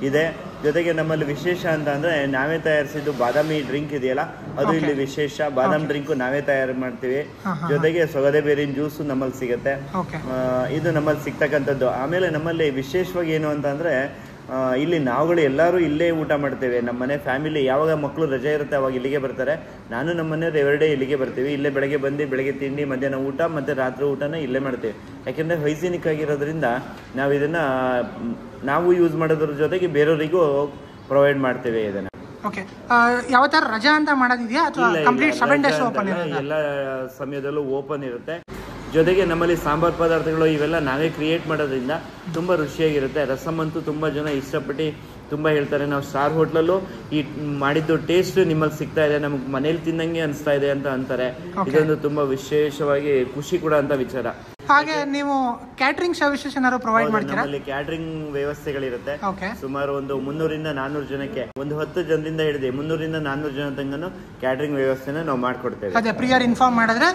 ಇದೆ. ಜೊತೆಗೆ ನಮ್ಮಲ್ಲಿ ವಿಶೇಷ ಅಂತ ಅಂದರೆ ನಾವೇ ತಯಾರಿಸಿದ್ದು ಬಾದಾಮಿ ಡ್ರಿಂಕ್ ಇದೆಯಲ್ಲ, ಅದು ಇಲ್ಲಿ ವಿಶೇಷ. ಬಾದಾಮಿ ಡ್ರಿಂಕು ನಾವೇ ತಯಾರು ಮಾಡ್ತೀವಿ. ಜೊತೆಗೆ ಸೊಗದೆ ಬೇರಿನ ಜ್ಯೂಸು ನಮ್ಮಲ್ಲಿ ಸಿಗುತ್ತೆ. ಇದು ನಮ್ಮಲ್ಲಿ ಸಿಗ್ತಕ್ಕಂಥದ್ದು. ಆಮೇಲೆ ನಮ್ಮಲ್ಲಿ ವಿಶೇಷವಾಗಿ ಏನು ಅಂತಂದರೆ, ಇಲ್ಲಿ ನಾವುಗಳು ಎಲ್ಲರೂ ಇಲ್ಲೇ ಊಟ ಮಾಡ್ತೇವೆ. ನಮ್ಮ ಮನೆ ಫ್ಯಾಮಿಲಿ ಯಾವಾಗ ಮಕ್ಕಳು ರಜೆ ಇರುತ್ತೆ ಅವಾಗ ಇಲ್ಲಿಗೆ ಬರ್ತಾರೆ. ನಾನು ನಮ್ಮ ಮನೆಯವ್ರು ಎವ್ರಿಡೇ ಇಲ್ಲಿಗೆ ಬರ್ತೀವಿ. ಇಲ್ಲೇ ಬೆಳಗ್ಗೆ ಬಂದು ಬೆಳಗ್ಗೆ ತಿಂಡಿ, ಮಧ್ಯಾಹ್ನ ಊಟ ಮತ್ತು ರಾತ್ರಿ ಊಟನ ಇಲ್ಲೇ ಮಾಡ್ತೀವಿ. ಯಾಕೆಂದರೆ ಹೈಜಿನಿಕ್ ಆಗಿರೋದ್ರಿಂದ ನಾವು ಇದನ್ನು ನಾವು ಯೂಸ್ ಮಾಡೋದ್ರ ಜೊತೆಗೆ ಬೇರೆಯವರಿಗೂ ಪ್ರೊವೈಡ್ ಮಾಡ್ತೇವೆ ಇದನ್ನು. ಓಕೆ, ಯಾವ ಥರ ರಜಾ ಅಂತ ಮಾಡೋದಿದೆಯಾ ಅಥವಾ ಕಂಪ್ಲೀಟ್ 7 days ಓಪನ್ ಇರುತ್ತೆ? ಎಲ್ಲ ಸಮಯದಲ್ಲೂ ಓಪನ್ ಇರುತ್ತೆ. ಜೊತೆಗೆ ನಮ್ಮಲ್ಲಿ ಸಾಂಬಾರು ಪದಾರ್ಥಗಳು ಇವೆಲ್ಲ ನಾವೇ ಕ್ರಿಯೇಟ್ ಮಾಡೋದ್ರಿಂದ ತುಂಬ ರುಚಿಯಾಗಿರುತ್ತೆ. ರಸಮ್ ಅಂತೂ ತುಂಬ ಜನ ಇಷ್ಟಪಟ್ಟು ತುಂಬ ಹೇಳ್ತಾರೆ. ನಾವು ಸ್ಟಾರ್ ಹೋಟ್ಲಲ್ಲೂ ಈ ಮಾಡಿದ್ದು ಟೇಸ್ಟ್ ನಿಮ್ಮಲ್ಲಿ ಸಿಗ್ತಾ ಇದೆ, ನಮಗೆ ಮನೇಲಿ ತಿನ್ನಂಗೆ ಅನಿಸ್ತಾ ಇದೆ ಅಂತ ಅಂತಾರೆ. ಇದೊಂದು ತುಂಬ ವಿಶೇಷವಾಗಿ ಖುಷಿ ಕೂಡ ಅಂತ ವಿಚಾರ. ಹಾಗೆ ನೀವು ಕ್ಯಾಟ್ರಿಂಗ್ ಸರ್ವಿಸಸ್ ಏನಾದ್ರು ಪ್ರೊವೈಡ್ ಮಾಡ್ತೀರಾ? ನಮ್ಮಲ್ಲಿ ಕ್ಯಾಟ್ರಿಂಗ್ ವ್ಯವಸ್ಥೆಗಳಿರುತ್ತೆ. ಸುಮಾರು ಒಂದು 300ರಿಂದ 400 ಜನಕ್ಕೆ, ಒಂದು 10 ಜನರಿಂದ ಹಿಡಿದು 300ರಿಂದ 400 ಜನ ತನಕ ಕ್ಯಾಟ್ರಿಂಗ್ ವ್ಯವಸ್ಥೆನ ನಾವು ಮಾಡ್ಕೊಡ್ತೇವೆ. ಅದೇ ಪ್ರಿಯರ್ ಇನ್ಫಾರ್ಮ್ ಮಾಡಿದ್ರೆ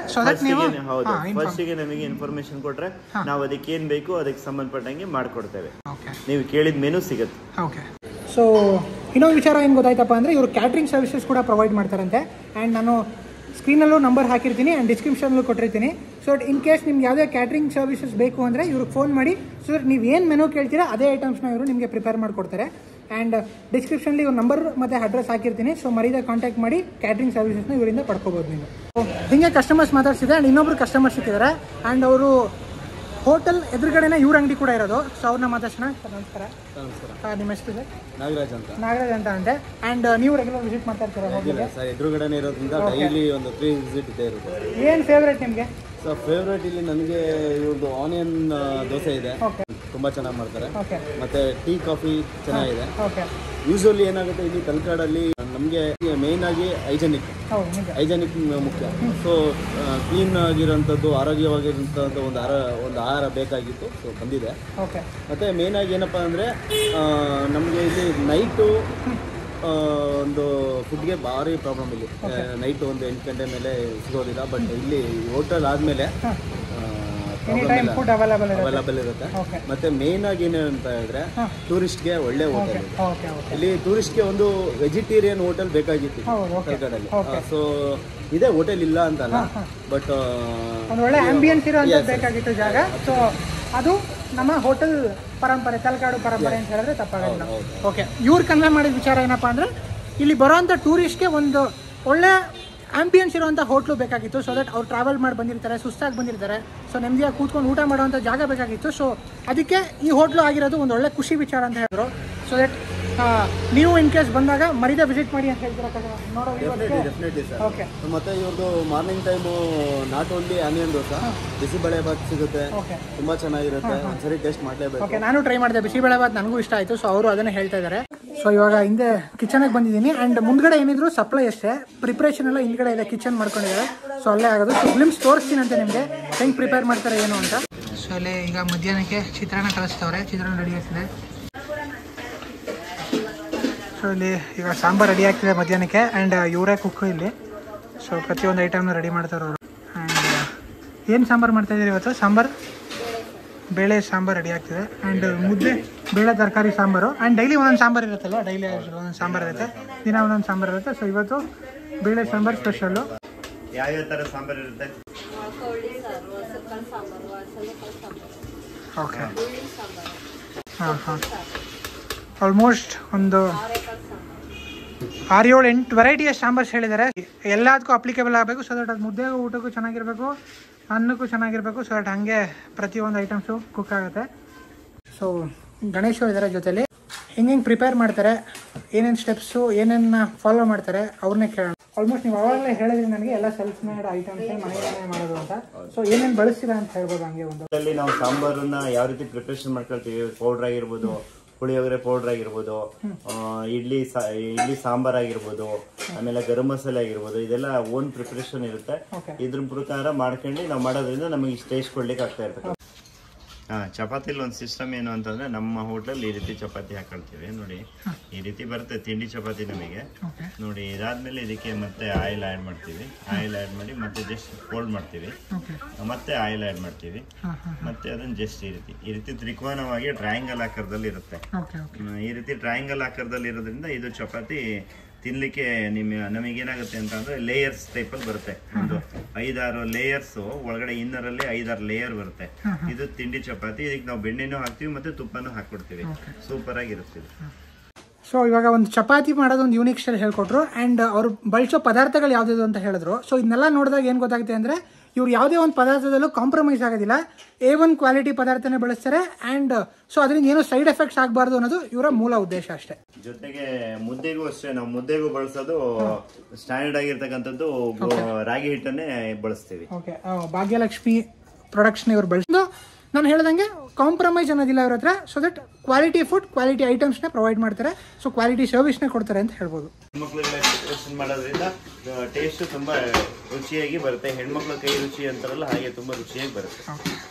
ಹೌದು, ಫಸ್ಟಿಗೆ ನಮಗೆ ಇನ್ಫಾರ್ಮೇಶನ್ ಕೊಟ್ರೆ ನಾವು ಅದಕ್ಕೆ ಏನ್ ಬೇಕು ಅದಕ್ಕೆ ಸಂಬಂಧಪಟ್ಟಂಗೆ ಮಾಡ್ಕೊಡ್ತೇವೆ. ನೀವು ಕೇಳಿದ ಮೆನು ಸಿಗುತ್ತೆ. ಓಕೆ, ಸೊ ಇನ್ನೊಂದು ವಿಚಾರ ಏನು ಗೊತ್ತಾಯ್ತಪ್ಪ ಅಂದರೆ, ಇವರು ಕ್ಯಾಟ್ರಿಂಗ್ ಸರ್ವಿಸಸ್ ಕೂಡ ಪ್ರೊವೈಡ್ ಮಾಡ್ತಾರಂತೆ. ಆ್ಯಂಡ್ ನಾನು ಸ್ಕ್ರೀನಲ್ಲೂ ನಂಬರ್ ಹಾಕಿರ್ತೀನಿ ಆ್ಯಂಡ್ ಡಿಸ್ಕ್ರಿಪ್ಷನಲ್ಲೂ ಕೊಟ್ಟಿರ್ತೀನಿ. ಸೊ ಇನ್ ಕೇಸ್ ನಿಮ್ಗೆ ಯಾವುದೇ ಕ್ಯಾಟ್ರಿಂಗ್ ಸರ್ವಿಸಸ್ ಬೇಕು ಅಂದರೆ ಇವ್ರಿಗೆ ಫೋನ್ ಮಾಡಿ. ಸೊ ನೀವು ಏನು ಮೆನು ಕೇಳ್ತೀರಾ ಅದೇ ಐಟಮ್ಸ್ನ ಇವರು ನಿಮಗೆ ಪ್ರಿಪೇರ್ ಮಾಡಿಕೊಡ್ತಾರೆ. ಆ್ಯಂಡ್ ಡಿಸ್ಕ್ರಿಪ್ಷನಲ್ಲಿ ಇವ್ರ ನಂಬರ್ ಮತ್ತು ಅಡ್ರೆಸ್ ಹಾಕಿರ್ತೀನಿ. ಸೊ ಮರೀದ ಕಾಂಟ್ಯಾಕ್ಟ್ ಮಾಡಿ ಕ್ಯಾಟ್ರಿಂಗ್ ಸರ್ವಿಸಸ್ನ ಇವರಿಂದ ಪಡ್ಕೋಬೋದು ನೀವು. ಸೊ ಹೀಗೆ ಕಸ್ಟಮರ್ಸ್ ಮಾತಾಡ್ಸಿದೆ. ಆ್ಯಂಡ್ ಇನ್ನೊಬ್ರು ಕಸ್ಟಮರ್ಸ್ ಸಿಕ್ಕಿದ್ದಾರೆ. ಆ್ಯಂಡ್ ಅವರು ಹೋಟೆಲ್ ಎದುರುಗಡೆನೇ ಇವ್ರ ಅಂಗಡಿ ಕೂಡ ಇರೋದು. ಸೊ ಅವ್ರನ್ನ ಮಾತಾಡ್ಸೋಣ. ನಮಸ್ಕಾರ. ನಿಮ್ಮ ಹೆಸರು ಸರ್? ನಾಗರಾಜ್ ಅಂತ ಅಂತೆ. ಆ್ಯಂಡ್ ನೀವು ರೆಗ್ಯುಲರ್ ವಿಸಿಟ್ ಮಾಡ್ತಾ ಇರ್ತೀರಾ ಹೋಟೆಲ್ಗೆ? ಸರ್ ಎದುರುಗಡೆನೇ ಇರೋದ್ರಿಂದ ಡೈಲಿ ಒಂದು 3 ವಿಸಿಟ್ ಇದೆ ಇರುತ್ತೆ. ಏನು ಫೇವ್ರೇಟ್ ನಿಮಗೆ? ಸರ್ ಫೇವ್ರೇಟ್ ಇಲ್ಲಿ ನನಗೆ ಇವ್ರದ್ದು ಆನಿಯನ್ ದೋಸೆ ಇದೆ, ತುಂಬ ಚೆನ್ನಾಗಿ ಮಾಡ್ತಾರೆ. ಮತ್ತೆ ಟೀ ಕಾಫಿ ಚೆನ್ನಾಗಿದೆ. ಯೂಶುವಲಿ ಏನಾಗುತ್ತೆ ಇಲ್ಲಿ ತಲಕಾಡಲ್ಲಿ ನಮಗೆ ಮೇನ್ ಆಗಿ ಹೈಜೆನಿಕ್ ಮುಖ್ಯ. ಸೊ ಕ್ಲೀನ್ ಆಗಿರೋಂಥದ್ದು, ಆರೋಗ್ಯವಾಗಿರೋಂಥದ್ದು ಒಂದು ಆಹಾರ ಬೇಕಾಗಿತ್ತು. ಸೊ ಬಂದಿದೆ. ಮತ್ತು ಮೇನ್ ಆಗಿ ಏನಪ್ಪ ಅಂದರೆ ನಮಗೆ ಇಲ್ಲಿ ನೈಟು ಒಂದು ಫುಡ್ಗೆ ಭಾರಿ ಪ್ರಾಬ್ಲಮ್. ಇಲ್ಲಿ ನೈಟು ಒಂದು 8 ಗಂಟೆ ಮೇಲೆ ಸಿಗೋದಿಲ್ಲ. ಬಟ್ ಇಲ್ಲಿ ಹೋಟೆಲ್ ಆದಮೇಲೆ ಅವೈಲಬಲ್ ಇರುತ್ತೆ. ಮತ್ತೆ ಮೇನ್ ಆಗಿ ಏನು ಅಂತ ಹೇಳಿದ್ರೆ ಟೂರಿಸ್ಟ್ಗೆ ಒಳ್ಳೆ ಹೋಟೆಲ್. ಇಲ್ಲಿ ಟೂರಿಸ್ಟ್ಗೆ ಒಂದು ವೆಜಿಟೇರಿಯನ್ ಹೋಟೆಲ್ ಬೇಕಾಗಿತ್ತು ತಲಕಾಡಲ್ಲಿ. ಸೊ ಇದೆ, ಹೋಟೆಲ್ ಇಲ್ಲ ಅಂತಲ್ಲ, ಬಟ್ ಒಂದು ಒಳ್ಳೆ ಆಂಬಿಯನ್ಸ್ ಇರುವಂತ ಬೇಕಾಗಿತ್ತು ಜಾಗ. ಸೊ ಅದು ನಮ್ಮ ಹೋಟೆಲ್ ಪರಂಪರೆ, ತಲಕಾಡು ಪರಂಪರೆ ಅಂತ ಹೇಳಿದ್ರೆ ತಪ್ಪಾಗಲ್ಲ. ಓಕೆ, ಇವ್ರು ಕನ್ವೆ ಮಾಡಿದ ವಿಚಾರ ಏನಪ್ಪಾ ಅಂದ್ರೆ, ಇಲ್ಲಿ ಬರೋಂಥ ಟೂರಿಸ್ಟ್ಗೆ ಒಂದು ಒಳ್ಳೆ ಆಂಬಿಯನ್ಸ್ ಇರುವಂಥ ಹೋಟ್ಲು ಬೇಕಾಗಿತ್ತು. ಸೊ ದಟ್ ಅವ್ರು ಟ್ರಾವೆಲ್ ಮಾಡಿ ಬಂದಿರ್ತಾರೆ, ಸುಸ್ತಾಗಿ ಬಂದಿರ್ತಾರೆ. ಸೊ ನೆಮ್ಮದಿಯಾಗಿ ಕೂತ್ಕೊಂಡು ಊಟ ಮಾಡುವಂಥ ಜಾಗ ಬೇಕಾಗಿತ್ತು. ಸೊ ಅದಕ್ಕೆ ಈ ಹೋಟ್ಲು ಆಗಿರೋದು ಒಂದು ಒಳ್ಳೆ ಖುಷಿ ವಿಚಾರ ಅಂತ ಹೇಳಿದ್ರು. ಸೊ ದಟ್ ನೀವು ಇನ್ ಕೇಸ್ ಬಂದಾಗ ಮರಿದ ವಿಸಿಟ್ ಮಾಡಿ ಅಂತ ಹೇಳ್ತೀರಾ? Definitely sir. ಓಕೆ, ಮತ್ತೆ ಇವ್ರದ್ದು morning time not only onion dosa, bisibele bath ಸಿಗುತ್ತೆ, ತುಂಬ ಚೆನ್ನಾಗಿರುತ್ತೆ. ಒಂದ್ಸರಿ ಟೇಸ್ಟ್ ಮಾಡಲೇಬೇಕು. ಓಕೆ, ನಾನು ಟ್ರೈ ಮಾಡಿದೆ ಬಿಸಿಬೇಳೆ ಬಾತ್, ನನಗೂ ಇಷ್ಟ ಆಯಿತು. ಸೊ ಅವರು ಅದನ್ನೇ ಹೇಳ್ತಾ ಇದ್ದಾರೆ. ಸೊ ಇವಾಗ ಹಿಂದೆ ಕಿಚನ್ಗೆ ಬಂದಿದ್ದೀನಿ. ಆ್ಯಂಡ್ ಮುಂದ್ಗಡೆ ಏನಿದ್ರು ಸಪ್ಲೈ ಅಷ್ಟೇ, ಪ್ರಿಪ್ರೇಷನ್ ಎಲ್ಲ ಹಿಂದ್ಗಡೆ ಇದೆ, ಕಿಚನ್ ಮಾಡ್ಕೊಂಡಿದ್ದಾರೆ. ಸೊ ಅಲ್ಲೇ ಆಗೋದು. ಸೊ ಗ್ಲಿಮ್ಸ್ ತೋರಿಸ್ತೀನಿ ಅಂತ ನಿಮಗೆ ಹೆಂಗೆ ಪ್ರಿಪೇರ್ ಮಾಡ್ತಾರೆ ಏನು ಅಂತ. ಸೊ ಅಲ್ಲಿ ಈಗ ಮಧ್ಯಾಹ್ನಕ್ಕೆ ಚಿತ್ರಾನ್ನ ಕಳಿಸ್ತವ್ರೆ, ಚಿತ್ರಾನ್ನ ರೆಡಿ ಆಗ್ತಿದೆ. ಸೊ ಇಲ್ಲಿ ಈಗ ಸಾಂಬಾರು ರೆಡಿ ಆಗ್ತಿದೆ ಮಧ್ಯಾಹ್ನಕ್ಕೆ. ಆ್ಯಂಡ್ ಇವರೇ ಕುಕ್ಕು ಇಲ್ಲಿ. ಸೊ ಪ್ರತಿಯೊಂದು ಐಟಮ್ನ ರೆಡಿ ಮಾಡ್ತಾರೆ ಅವರು. ಆ್ಯಂಡ್ ಏನು ಸಾಂಬಾರು ಮಾಡ್ತಾಯಿದ್ದೀರಿ ಇವತ್ತು? ಸಾಂಬಾರು, ಬೇಳೆ ಸಾಂಬಾರು ರೆಡಿ ಆಗ್ತಿದೆ. ಆ್ಯಂಡ್ ಮುದ್ದೆ, ಬೇಳೆ ತರಕಾರಿ ಸಾಂಬಾರು. ಆ್ಯಂಡ್ ಡೈಲಿ ಒಂದೊಂದು ಸಾಂಬಾರು ಇರುತ್ತಲ್ಲ, ಡೈಲಿ ಒಂದೊಂದು ಸಾಂಬಾರು ಇರುತ್ತೆ, ದಿನ ಒಂದೊಂದು ಸಾಂಬಾರು ಇರುತ್ತೆ. ಸೊ ಇವತ್ತು ಬೇಳೆ ಸಾಂಬಾರು ಸ್ಪೆಷಲ್ಲು. ಯಾವ ಥರ ಸಾಂಬಾರು ಇರುತ್ತೆ? ಓಕೆ, ಹಾಂ ಆಲ್ಮೋಸ್ಟ್ ಒಂದು 6-7-8 ವೆರೈಟಿಯ ಸಾಂಬಾರ್ಸ್ ಹೇಳಿದ್ದಾರೆ. ಎಲ್ಲದಕ್ಕೂ ಅಪ್ಲಿಕೇಬಲ್ ಆಗಬೇಕು. ಸೊ ದಟ್ ಅದು ಮುದ್ದೆಗೂ ಊಟಕ್ಕೂ ಚೆನ್ನಾಗಿರಬೇಕು, ಅನ್ನಕ್ಕೂ ಚೆನ್ನಾಗಿರಬೇಕು. ಸೊ ದಟ್ ಹಾಗೆ ಪ್ರತಿಯೊಂದು ಐಟಮ್ಸು ಕುಕ್ ಆಗುತ್ತೆ. ಸೊ ಗಣೇಶು ಇದ್ದಾರೆ ಜೊತೆಲಿ. ಹಿಂಗೆ ಪ್ರಿಪೇರ್ ಮಾಡ್ತಾರೆ ಏನೇನು ಸ್ಟೆಪ್ಸು ಏನೇನು ಫಾಲೋ ಮಾಡ್ತಾರೆ ಅವ್ರನ್ನೇ ಕೇಳೋಣ. ಆಲ್ಮೋಸ್ಟ್ ನೀವು ಅವಾಗಲೇ ಹೇಳಿದ್ರಿ ನನಗೆ ಎಲ್ಲ ಸೆಲ್ಫ್ ಮೇಡ್ ಐಟಮ್ಸೇ ಮನೆಯಲ್ಲೇ ಮಾಡೋದು ಅಂತ. ಸೊ ಏನೇನು ಬಳಸ್ತೀರಾ ಅಂತ ಹೇಳ್ಬೋದು ಹಂಗೆ ಒಂದು. ಇದರಲ್ಲಿ ನಾವು ಸಾಂಬಾರನ್ನ ಯಾವ ರೀತಿ ಪ್ರಿಪ್ರೇಷನ್ ಮಾಡ್ಕೊಳ್ತೀವಿ, ಪೌಡ್ರ್ ಆಗಿರ್ಬೋದು, ಪುಳಿಯೋಗರೆ ಪೌಡ್ರ್ ಆಗಿರ್ಬೋದು, ಇಡ್ಲಿ ಸಾಂಬಾರ್ ಆಗಿರ್ಬೋದು, ಆಮೇಲೆ ಗರಂ ಮಸಾಲೆ ಆಗಿರ್ಬೋದು, ಇದೆಲ್ಲ ಓನ್ ಪ್ರಿಪ್ರೇಷನ್ ಇರುತ್ತೆ. ಇದ್ರ ಪ್ರಕಾರ ಮಾಡ್ಕೊಂಡು ನಾವು ಮಾಡೋದ್ರಿಂದ ನಮಗೆ ಟೇಸ್ಟ್ ಕೊಡ್ಲಿಕ್ಕೆ ಆಗ್ತಾ ಇರ್ತದೆ. ಚಪಾತಿಲಿ ಒಂದು ಸಿಸ್ಟಮ್ ಏನು ಅಂತಂದ್ರೆ ನಮ್ಮ ಹೋಟ್ಲಲ್ಲಿ ಈ ರೀತಿ ಚಪಾತಿ ಹಾಕೊಳ್ತೀವಿ ನೋಡಿ. ಈ ರೀತಿ ಬರುತ್ತೆ ತಿಂಡಿ ಚಪಾತಿ ನಮಗೆ ನೋಡಿ. ಇದಾದ್ಮೇಲೆ ಇದಕ್ಕೆ ಮತ್ತೆ ಆಯಿಲ್ ಆ್ಯಡ್ ಮಾಡ್ತೀವಿ. ಆಯಿಲ್ ಆ್ಯಡ್ ಮಾಡಿ ಮತ್ತೆ ಜಸ್ಟ್ ಫೋಲ್ಡ್ ಮಾಡ್ತೀವಿ, ಮತ್ತೆ ಆಯಿಲ್ ಆ್ಯಡ್ ಮಾಡ್ತೀವಿ, ಮತ್ತೆ ಅದನ್ನ ಜಸ್ಟ್ ಈ ರೀತಿ ತ್ರಿಕೋನವಾಗಿ ಟ್ರಯಾಂಗಲ್ ಆಕಾರದಲ್ಲಿ ಇರುತ್ತೆ. ಈ ರೀತಿ ಟ್ರಯಾಂಗಲ್ ಆಕಾರದಲ್ಲಿ ಇರೋದ್ರಿಂದ ಇದು ಚಪಾತಿ ತಿನ್ಲಿಕ್ಕೆ ನಮಗೇನಾಗುತ್ತೆ ಅಂತಂದ್ರೆ ಲೇಯರ್ಸ್ ಟೈಪಲ್ಲಿ ಬರುತ್ತೆ. ಒಂದು 5-6 ಲೇಯರ್ಸ್ ಒಳಗಡೆ ಇನ್ನರಲ್ಲಿ 5-6 ಲೇಯರ್ ಬರುತ್ತೆ. ಇದು ತಿಂಡಿ ಚಪಾತಿ. ಇದಕ್ಕೆ ನಾವು ಬೆಣ್ಣೆನೂ ಹಾಕ್ತಿವಿ ಮತ್ತೆ ತುಪ್ಪನೂ ಹಾಕ್ಕೊಡ್ತೀವಿ. ಸೂಪರ್ ಆಗಿರುತ್ತೆ. ಸೊ ಇವಾಗ ಒಂದು ಚಪಾತಿ ಮಾಡೋದು ಒಂದು ಯೂನಿಕ್ ಸ್ಟೈಲ್ ಹೇಳ್ಕೊಟ್ರು. ಆ್ಯಂಡ್ ಅವ್ರು ಬಳಸೋ ಪದಾರ್ಥಗಳು ಯಾವ್ದು ಅಂತ ಹೇಳಿದ್ರು. ಸೊ ಇದನ್ನೆಲ್ಲ ನೋಡಿದಾಗ ಏನು ಗೊತ್ತಾಗುತ್ತೆ ಅಂದರೆ ಇವ್ರು ಯಾವುದೇ ಒಂದು ಪದಾರ್ಥದಲ್ಲೂ ಕಾಂಪ್ರಮೈಸ್ ಆಗೋದಿಲ್ಲ. A1 ಕ್ವಾಲಿಟಿ ಪದಾರ್ಥನೇ ಬಳಸ್ತಾರೆ. ಆ್ಯಂಡ್ ಸೊ ಅದರಿಂದ ಏನೋ ಸೈಡ್ ಎಫೆಕ್ಟ್ಸ್ ಆಗಬಾರ್ದು ಅನ್ನೋದು ಇವರ ಮೂಲ ಉದ್ದೇಶ ಅಷ್ಟೇ. ಜೊತೆಗೆ ಮುದ್ದೆಗೂ ಅಷ್ಟೇ, ನಾವು ಮುದ್ದೆಗೂ ಬಳಸೋದು ಸ್ಟ್ಯಾಂಡರ್ಡ್ ಆಗಿರ್ತಕ್ಕಂಥದ್ದು ರಾಗಿ ಹಿಟ್ಟನ್ನೇ ಬಳಸ್ತೀವಿ. ಓಕೆ, ಭಾಗ್ಯಲಕ್ಷ್ಮಿ ಪ್ರಾಡಕ್ಟ್ಸ್ನ ಇವ್ರು ಬಳಸೋದು. ನಾನು ಹೇಳ್ದಂಗೆ ಕಾಂಪ್ರಮೈಸ್ ಅನ್ನೋದಿಲ್ಲ ಇವ್ರ ಹತ್ರ. So that quality food, quality ಐಟಮ್ಸ್ನ ಪ್ರೊವೈಡ್ ಮಾಡ್ತಾರೆ. ಸೊ ಕ್ವಾಲಿಟಿ ಸರ್ವಿಸ್ನ ಕೊಡ್ತಾರೆ ಅಂತ ಹೇಳ್ಬೋದು. ಹೆಣ್ಮಕ್ಳಿಗೆ ಪ್ರಿಪ್ರೇಷನ್ ಮಾಡೋದ್ರಿಂದ ಟೇಸ್ಟ್ ತುಂಬಾ ರುಚಿಯಾಗಿ ಬರುತ್ತೆ. ಹೆಣ್ಮಕ್ಳ ಕೈ ರುಚಿ ಅಂತಾರಲ್ಲ ಹಾಗೆ ತುಂಬಾ ರುಚಿಯಾಗಿ ಬರುತ್ತೆ.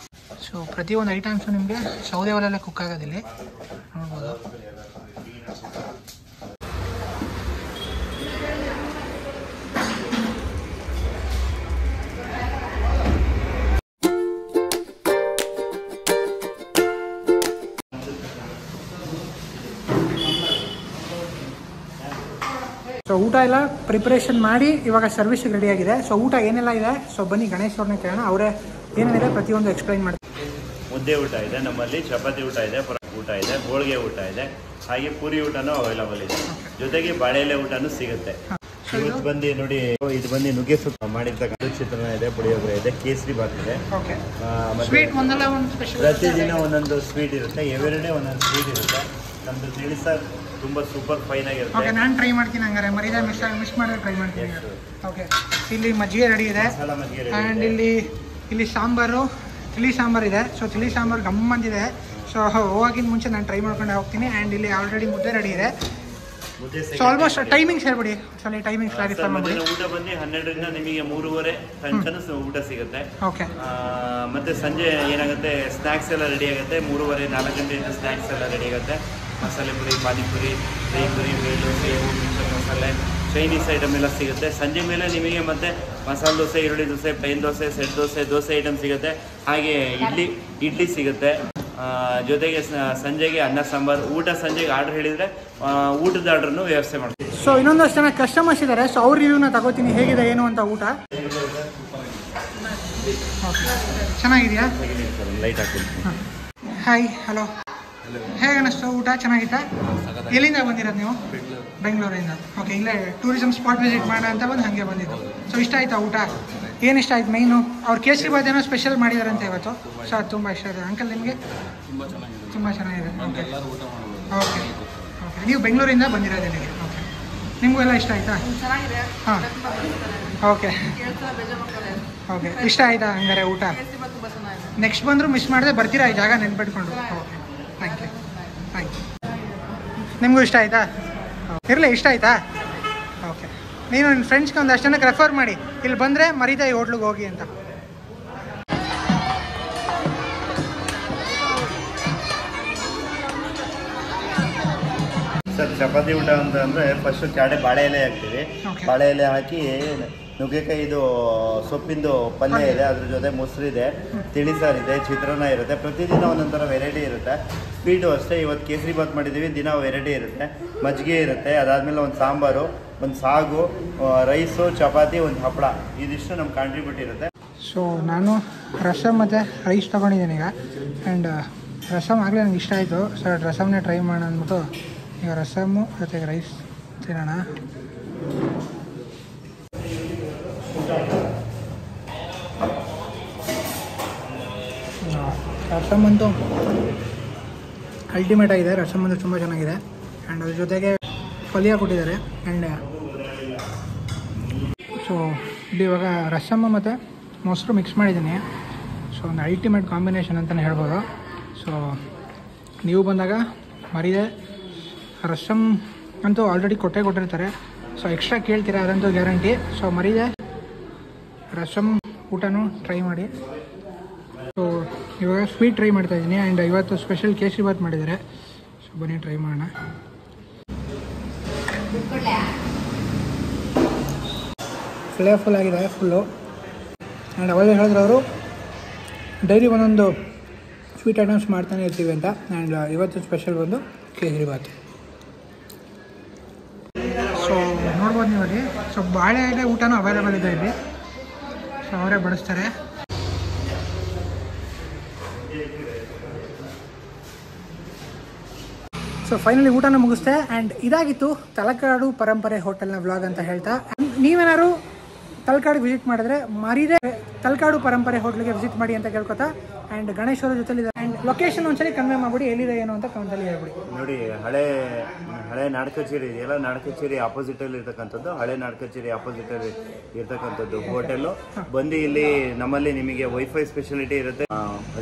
ಸೊ ಪ್ರತಿಯೊಂದು ಐಟಮ್ಸು ನಿಮಗೆ ಸೌದೆ ಒಲೆಯಲ್ಲೇ ಕುಕ್ ಆಗೋದಿಲ್ಲ ನೋಡ್ಬೋದು. ಸೊ ಊಟ ಎಲ್ಲ ಪ್ರಿಪ್ರೇಷನ್ ಮಾಡಿ ಇವಾಗ ಸರ್ವಿಸ್ಗೆ ರೆಡಿಯಾಗಿದೆ. ಸೊ ಊಟ ಏನೆಲ್ಲ ಇದೆ, ಸೊ ಬನ್ನಿ ಗಣೇಶ್ ಅವ್ರನ್ನ ಕೇಳೋಣ. ಅವರೇ ಏನೇನಿದೆ ಪ್ರತಿಯೊಂದು ಎಕ್ಸ್ಪ್ಲೈನ್ ಮಾಡ್ತಾರೆ. ಮುದ್ದೆ ಊಟ ಇದೆ ನಮ್ಮಲ್ಲಿ, ಚಪಾತಿ ಊಟ ಇದೆ, ಊಟ ಇದೆ, ಹೋಳಿಗೆ ಊಟ ಇದೆ, ಹಾಗೆ ಪೂರಿ ಊಟನೂ ಅವೈಲಬಲ್ ಇದೆ. ಜೊತೆಗೆ ಬಾಳೆಲೆ ಊಟನೂ ಸಿಗುತ್ತೆ. ಇವತ್ತು ಬಂದು ನೋಡಿ, ಇದು ಬಂದು ನುಗ್ಗೆ ಸೊಪ್ಪು ಮಾಡಿರ್ತಕ್ಕಂಥ ಚಿತ್ರಾನ್ನ ಇದೆ, ಪುಳಿಯೋಗರೆ ಇದೆ, ಕೇಸರಿ ಬಾತ್ ಇದೆ. ಪ್ರತಿದಿನ ಒಂದೊಂದು ಸ್ವೀಟ್ ಇರುತ್ತೆ, ಎವ್ರಿಡೇ ಒಂದೊಂದು ಸ್ವೀಟ್ ಇರುತ್ತೆ. ನಮ್ದು ತಿಳಿ ಸರ್ ತುಂಬಾ ಸೂಪರ್ ಫೈನ್ ಆಗಿರುತ್ತೆ. ನಾನು ಟ್ರೈ ಮಾಡ್ತೀನಿ ಹಂಗಾರೆ, ಮರಿದ ಮಿಸ್ ಮಾಡಿದ್ರೆ ಟ್ರೈ ಮಾಡ್ತೀನಿ. ಓಕೆ, ಇಲ್ಲಿ ಮಜ್ಜಿಗೆ ರೆಡಿ ಇದೆ. ಆ್ಯಂಡ್ ಇಲ್ಲಿ ಸಾಂಬಾರು, ತಿಳಿ ಸಾಂಬಾರು ಇದೆ. ಸೊ ತಿಳಿ ಸಾಂಬಾರು ಗಮ್ಮಂತಿದೆ. ಸೊ ಹೋಗಿನ ಮುಂಚೆ ನಾನು ಟ್ರೈ ಮಾಡ್ಕೊಂಡು ಹೋಗ್ತೀನಿ. ಆ್ಯಂಡ್ ಇಲ್ಲಿ ಆಲ್ರೆಡಿ ಮುದ್ದೆ ರೆಡಿ ಇದೆ. ಸೊ ಆಲ್ಮೋಸ್ಟ್ ಟೈಮಿಂಗ್ಸ್ ಹೇಳ್ಬಿಡಿ, ಸಲ ಟೈಮಿಂಗ್ಸ್ ಕ್ಲಾರಿಫೈ ಮಾಡಿ. ಊಟ ಬಂದು 12ರಿಂದ ನಿಮಗೆ 3:30 ತನಕ ಊಟ ಸಿಗುತ್ತೆ. ಓಕೆ, ಮತ್ತೆ ಸಂಜೆ ಏನಾಗುತ್ತೆ, ಸ್ನ್ಯಾಕ್ಸ್ ಎಲ್ಲ ರೆಡಿ ಆಗುತ್ತೆ. 3:30-4 ಗಂಟೆಯಿಂದ ಸ್ನ್ಯಾಕ್ಸ್ ಎಲ್ಲ ರೆಡಿ ಆಗುತ್ತೆ. Masala puri, panipuri, dahipuri, bhel, sev, mixer masala, Chinese item ಎಲ್ಲ ಸಿಗುತ್ತೆ. ಸಂಜೆ ಮೇಲೆ ನಿಮಗೆ ಮತ್ತೆ ಮಸಾಲೆ ದೋಸೆ, ಈರುಳ್ಳಿ dosa, plain dosa, set dosa, dosa item ಸಿಗುತ್ತೆ. ಹಾಗೆ ಇಡ್ಲಿ ಸಿಗುತ್ತೆ. ಜೊತೆಗೆ ಸಂಜೆಗೆ ಅನ್ನ ಸಾಂಬಾರು. ಊಟ ಸಂಜೆಗೆ ಆರ್ಡರ್ ಹೇಳಿದರೆ ಊಟದ ಆರ್ಡ್ರನ್ನು ವ್ಯವಸ್ಥೆ ಮಾಡ್ತೀವಿ. ಸೊ ಇನ್ನೊಂದಷ್ಟು ಜನ ಕಸ್ಟಮರ್ಸ್ ಇದ್ದಾರೆ. ಸೊ ಅವ್ರ ರಿವ್ಯೂನ ತಗೋತೀನಿ, ಹೇಗಿದೆ ಏನು ಅಂತ. ಊಟ ಚೆನ್ನಾಗಿದೆಯಾ? ಲೈಟ್ ಹಾಕ್ತೀನಿ. ಹಾಯ್, ಹಲೋ, ಹೇಗೆ ಅನ್ನಿಸ್ತು ಊಟ? ಚೆನ್ನಾಗಿತ್ತಾ? ಎಲ್ಲಿಂದ ಬಂದಿರೋದು ನೀವು? ಬೆಂಗಳೂರಿಂದ. ಓಕೆ, ಇಲ್ಲೇ ಟೂರಿಸಮ್ ಸ್ಪಾಟ್ ವಿಸಿಟ್ ಮಾಡೋಣ ಅಂತ ಬಂದು ಹಾಗೆ ಬಂದಿದ್ದು. ಸೊ ಇಷ್ಟ ಆಯ್ತಾ ಊಟ? ಏನು ಇಷ್ಟ ಆಯ್ತು ಮೈನು? ಅವ್ರು ಕೇಸರಿ ಬಾತ್ ಏನೋ ಸ್ಪೆಷಲ್ ಮಾಡಿದಾರಂತೆ ಇವತ್ತು. ಸೊ ಅದು ತುಂಬ ಇಷ್ಟ ಇದೆ. ಅಂಕಲ್ ನಿಮಗೆ? ತುಂಬ ಚೆನ್ನಾಗಿದೆ. ಓಕೆ ಓಕೆ ಓಕೆ, ನೀವು ಬೆಂಗಳೂರಿಂದ ಬಂದಿರೋದು ಇಲ್ಲಿಗೆ. ಓಕೆ, ನಿಮಗೂ ಎಲ್ಲ ಇಷ್ಟ ಆಯ್ತಾ? ಹಾಂ, ಓಕೆ ಓಕೆ, ಇಷ್ಟ ಆಯ್ತಾ ಹಂಗಾರೆ ಊಟ? ನೆಕ್ಸ್ಟ್ ಬಂದರೂ ಮಿಸ್ ಮಾಡಿದೆ ಬರ್ತೀರಾ ಈ ಜಾಗ ನೆನ್ಪಿಟ್ಕೊಂಡು? Okay, thank you thank you. ನಿಮಗೂ ಇಷ್ಟ ಆಯ್ತಾ? ಇರಲಿ, ಇಷ್ಟ ಆಯ್ತಾ? ಓಕೆ, ನೀನು ನಿಮ್ಮ ಫ್ರೆಂಡ್ಸ್ಗೆ ಒಂದಷ್ಟು ಜನಕ್ಕೆ ರೆಫರ್ ಮಾಡಿ, ಇಲ್ಲಿ ಬಂದರೆ ಮರಿತಾ ಈ ಹೋಟ್ಲಿಗೆ ಹೋಗಿ ಅಂತ. ಸರ್, ಚಪಾತಿ ಊಟ ಅಂತ ಅಂದರೆ ಫಸ್ಟು ಬಾಳೆ ಎಲೆ ಹಾಕ್ತೀವಿ. ಬಾಳೆ ಎಲೆ ಹಾಕಿ ನುಗ್ಗೆಕಾಯಿ ಇದು ಸೊಪ್ಪಿಂದು ಪಲ್ಯ ಇದೆ, ಅದ್ರ ಜೊತೆ ಮೊಸರಿದೆ, ತಿಳಿ ಸಾರಿದೆ, ಚಿತ್ರಾನ್ನ ಇರುತ್ತೆ. ಪ್ರತಿದಿನ ಒಂದೊಂಥರ ವೆರೈಟಿ ಇರುತ್ತೆ. ಸ್ವೀಟು ಅಷ್ಟೇ. ಇವತ್ತು ಕೇಸರಿ ಬಾತ್ ಮಾಡಿದ್ದೀವಿ, ದಿನ ವೆರೈಟಿ ಇರುತ್ತೆ. ಮಜ್ಜಿಗೆ ಇರುತ್ತೆ, ಅದಾದಮೇಲೆ ಒಂದು ಸಾಂಬಾರು, ಒಂದು ಸಾಗು, ರೈಸು, ಚಪಾತಿ, ಒಂದು ಹಪ್ಪಳ, ಇದಿಷ್ಟು ನಮ್ಮ ಕಾಂಟ್ರಿಬ್ಯೂಟ್ ಇರುತ್ತೆ. ಸೊ ನಾನು ರಸಮ್ ಮತ್ತು ರೈಸ್ ತೊಗೊಂಡಿದ್ದೀನಿ ಈಗ. ಆ್ಯಂಡ್ ರಸಮ್ ಆಗಲೇ ನನಗೆ ಇಷ್ಟ ಆಯಿತು. ಸೊ ರಸಮ್ನೇ ಟ್ರೈ ಮಾಡೋಣ ಅಂದ್ಬಿಟ್ಟು ಈಗ ರಸಮ್ಮು ಜೊತೆಗೆ ರೈಸ್ ತಿನ್ನೋಣ. ರಸಮ್ ಅಂತೂ ಅಲ್ಟಿಮೇಟ್ ಆಗಿದೆ. ರಸಮ್ ಅಂತೂ ತುಂಬ ಚೆನ್ನಾಗಿದೆ. ಆ್ಯಂಡ್ ಅದ್ರ ಜೊತೆಗೆ ಪಲ್ಯ ಕೊಟ್ಟಿದ್ದಾರೆ. ಆ್ಯಂಡ್ ಸೊ ಇಲ್ಲಿ ಇವಾಗ ರಸಮ್ಮ ಮತ್ತು ಮೊಸರು ಮಿಕ್ಸ್ ಮಾಡಿದ್ದೀನಿ. ಸೊ ಒಂದು ಅಲ್ಟಿಮೇಟ್ ಕಾಂಬಿನೇಷನ್ ಅಂತಲೇ ಹೇಳ್ಬೋದು. ಸೊ ನೀವು ಬಂದಾಗ ಮರಿದೆ ರಸಮ್ ಅಂತೂ ಆಲ್ರೆಡಿ ಕೊಟ್ಟಿರ್ತಾರೆ. ಸೊ ಎಕ್ಸ್ಟ್ರಾ ಕೇಳ್ತೀರಾ ಅದಂತೂ ಗ್ಯಾರಂಟಿ. ಸೊ ಮರಿದೆ ರಸಮ್ ಊಟನೂ ಟ್ರೈ ಮಾಡಿ. ಸೊ ಇವಾಗ ಸ್ವೀಟ್ ಟ್ರೈ ಮಾಡ್ತಾಯಿದ್ದೀನಿ. ಆ್ಯಂಡ್ ಇವತ್ತು ಸ್ಪೆಷಲ್ ಕೇಸರಿ ಬಾತ್ ಮಾಡಿದ್ದಾರೆ. ಸೊ ಬನ್ನಿ ಟ್ರೈ ಮಾಡೋಣ. ಫ್ಲೇವರ್ಫುಲ್ ಆಗಿದೆ ಫುಲ್ಲು. ಆ್ಯಂಡ್ ಅವಾಗ ಹೇಳಿದ್ರು ಅವರು ಡೈಲಿ ಒಂದೊಂದು ಸ್ವೀಟ್ ಐಟಮ್ಸ್ ಮಾಡ್ತಾನೆ ಇರ್ತೀವಿ ಅಂತ. ಆ್ಯಂಡ್ ಇವತ್ತು ಸ್ಪೆಷಲ್ ಬಂದು ಕೇಸರಿ ಬಾತ್. ಸೊ ನೋಡ್ಬೋದು ನೀವು ಅಲ್ಲಿ. ಸೊ ಬಾಳೆ ಎಲೆ ಊಟನೂ ಅವೈಲೇಬಲ್ ಇದೆ ಇಲ್ಲಿ. ಸೊ ಅವರೇ ಬಡಿಸ್ತಾರೆ. ಸೊ ಫೈನಲಿ ಊಟನ ಮುಗಿಸ್ತೆ. ಆ್ಯಂಡ್ ಇದಾಗಿತ್ತು ತಲಕಾಡು ಪರಂಪರೆ ಹೋಟೆಲ್ನ ವ್ಲಾಗ್ ಅಂತ ಹೇಳ್ತಾ, ನೀವೇನಾದ್ರು ತಲಕಾಡು ವಿಸಿಟ್ ಮಾಡಿದ್ರೆ ಮರಿದೆ ತಲಕಾಡು ಪರಂಪರೆ ಹೋಟ್ಲಿಗೆ ವಿಸಿಟ್ ಮಾಡಿ ಅಂತ ಕೇಳ್ಕೊತಾ. ಆ್ಯಂಡ್ ಗಣೇಶ್ ಅವರ ಜೊತೆಲಿದೆ. ಆ್ಯಂಡ್ ಲೊಕೇಶನ್ ಒಂದ್ಸರಿ ಕನ್ವೆ ಮಾಡ್ಬಿಡಿ, ಎಲ್ಲಿದೆ ಏನು ಅಂತ ಕಮೆಂಟಲ್ಲಿ ಹೇಳ್ಬಿಡಿ. ನೋಡಿ, ಹಳೆ ನಾಡ ಕಚೇರಿ ಇದೆಯಲ್ಲ, ನಾಡ ಕಚೇರಿ ಆಪೋಸಿಟಲ್ಲಿ ಇರ್ತಕ್ಕಂಥದ್ದು, ಹಳೆ ನಾಡ ಕಚೇರಿ ಆಪೋಸಿಟಲ್ಲಿ ಇರ್ತಕ್ಕಂಥದ್ದು ಹೋಟೆಲ್ಲು. ಬಂದು ಇಲ್ಲಿ ನಮ್ಮಲ್ಲಿ ನಿಮಗೆ ವೈಫೈ ಸ್ಪೆಷಾಲಿಟಿ ಇರುತ್ತೆ,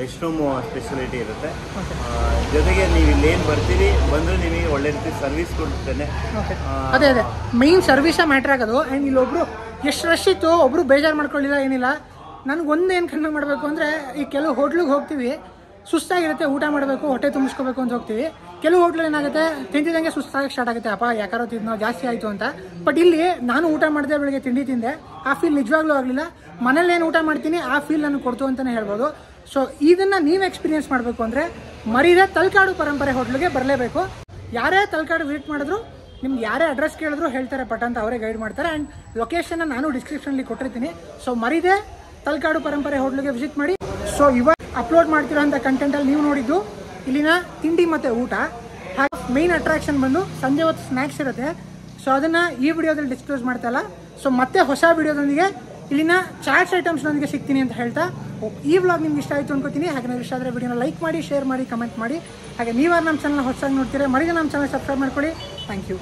ರೆಸ್ಟ್ ರೂಮ್ ಸ್ಪೆಷಾಲಿಟಿ ಇರುತ್ತೆ. ಜೊತೆಗೆ ನೀವು ಇಲ್ಲೇನು ಬರ್ತೀರಿ ಬಂದರೂ ನಿಮಗೆ ಒಳ್ಳೆ ರೀತಿ ಸರ್ವಿಸ್ ಕೊಡ್ತೇನೆ. ಅದೇ ಮೈನ್ ಸರ್ವಿಸೇ ಮ್ಯಾಟ್ರ್ ಆಗೋದು. ಆ್ಯಂಡ್ ಇಲ್ಲೊಬ್ರು ಎಷ್ಟು ರಶ್ ಇತ್ತು, ಒಬ್ಬರು ಬೇಜಾರು ಮಾಡ್ಕೊಳ್ಳಿಲ್ಲ, ಏನಿಲ್ಲ. ನನಗೊಂದು ಏನು ಕಡಿಮೆ ಮಾಡಬೇಕು ಅಂದರೆ, ಈ ಕೆಲವು ಹೋಟ್ಲಿಗೆ ಹೋಗ್ತೀವಿ, ಸುಸ್ತಾಗಿರುತ್ತೆ, ಊಟ ಮಾಡಬೇಕು, ಹೊಟ್ಟೆ ತುಂಬಿಸ್ಕೋಬೇಕು ಅಂತ ಹೋಗ್ತೀವಿ. ಕೆಲವು ಹೋಟ್ಲಲ್ಲಿ ಏನಾಗುತ್ತೆ, ತಿಂತಿದ್ದಂಗೆ ಸುಸ್ತಾಗಿ ಸ್ಟಾರ್ಟ್ ಆಗುತ್ತೆ, ಅಪ್ಪ ಯಾಕಾರೋ ತಿನ್ನೋ ಜಾಸ್ತಿ ಆಯಿತು ಅಂತ. ಬಟ್ ಇಲ್ಲಿ ನಾನು ಊಟ ಮಾಡಿದೆ, ಬೆಳಗ್ಗೆ ತಿಂಡಿ ತಿಂದೆ, ಆ ಫೀಲ್ ನಿಜವಾಗ್ಲೂ ಆಗಲಿಲ್ಲ. ಮನೇಲಿ ಏನು ಊಟ ಮಾಡ್ತೀನಿ ಆ ಫೀಲ್ ನನಗೆ ಕೊಡ್ತು ಅಂತಲೇ ಹೇಳ್ಬೋದು. ಸೊ ಇದನ್ನು ನೀವು ಎಕ್ಸ್ಪೀರಿಯೆನ್ಸ್ ಮಾಡಬೇಕು ಅಂದರೆ ಮರಿದೆ ತಲಕಾಡು ಪರಂಪರೆ ಹೋಟ್ಲಿಗೆ ಬರಲೇಬೇಕು. ಯಾರೇ ತಲಕಾಡು ವಿಸಿಟ್ ಮಾಡಿದ್ರು, ನಿಮ್ಗೆ ಯಾರೇ ಅಡ್ರೆಸ್ ಕೇಳಿದ್ರು ಹೇಳ್ತಾರೆ ಪಟ್ ಅಂತ, ಅವರೇ ಗೈಡ್ ಮಾಡ್ತಾರೆ. ಆ್ಯಂಡ್ ಲೊಕೇಶನ್ನ ನಾನು ಡಿಸ್ಕ್ರಿಪ್ಷನಲ್ಲಿ ಕೊಟ್ಟಿರ್ತೀನಿ. ಸೊ ಮರಿದೆ ತಲಕಾಡು ಪರಂಪರೆ ಹೋಟ್ಲಿಗೆ ವಿಸಿಟ್ ಮಾಡಿ. ಸೊ ಇವಾಗ ಅಪ್ಲೋಡ್ ಮಾಡ್ತಿರೋಂಥ ಕಂಟೆಂಟಲ್ಲಿ ನೀವು ನೋಡಿದ್ದು ಇಲ್ಲಿನ ತಿಂಡಿ ಮತ್ತು ಊಟ. ಹಾಗೆ ಮೇನ್ ಅಟ್ರಾಕ್ಷನ್ ಬಂದು ಸಂಜೆ ಹೊತ್ತು ಸ್ನ್ಯಾಕ್ಸ್ ಇರುತ್ತೆ. ಸೊ ಅದನ್ನು ಈ ವಿಡಿಯೋದಲ್ಲಿ ಡಿಸ್ಕ್ಲೋಸ್ ಮಾಡ್ತಾ ಇಲ್ಲ. ಸೊ ಮತ್ತೆ ಹೊಸ ವಿಡಿಯೋದೊಂದಿಗೆ ಇಲ್ಲಿನ ಚಾಟ್ಸ್ ಐಟಮ್ಸ್ನೊಂದಿಗೆ ಸಿಗ್ತೀನಿ ಅಂತ ಹೇಳ್ತಾ, ಈ ವ್ಲಾಗ್ ನಿಮ್ಗೆ ಇಷ್ಟ ಆಯಿತು ಅನ್ಕೋತೀನಿ. ಹಾಗೆ ನೀವು ಇಷ್ಟ ಆದರೆ ವಿಡಿಯೋನ ಲೈಕ್ ಮಾಡಿ, ಶೇರ್ ಮಾಡಿ, ಕಮೆಂಟ್ ಮಾಡಿ. ಹಾಗೆ ನೀವಾರು ನಮ್ಮ ಚಾನಲ್ನ ಹೊಸದಾಗಿ ನೋಡ್ತೀರಾ, ಮರಿದೆ ನಮ್ಮ ಚಾನಲ್ ಸಬ್ಸ್ಕ್ರೈಬ್ ಮಾಡ್ಕೊಳ್ಳಿ. Thank you.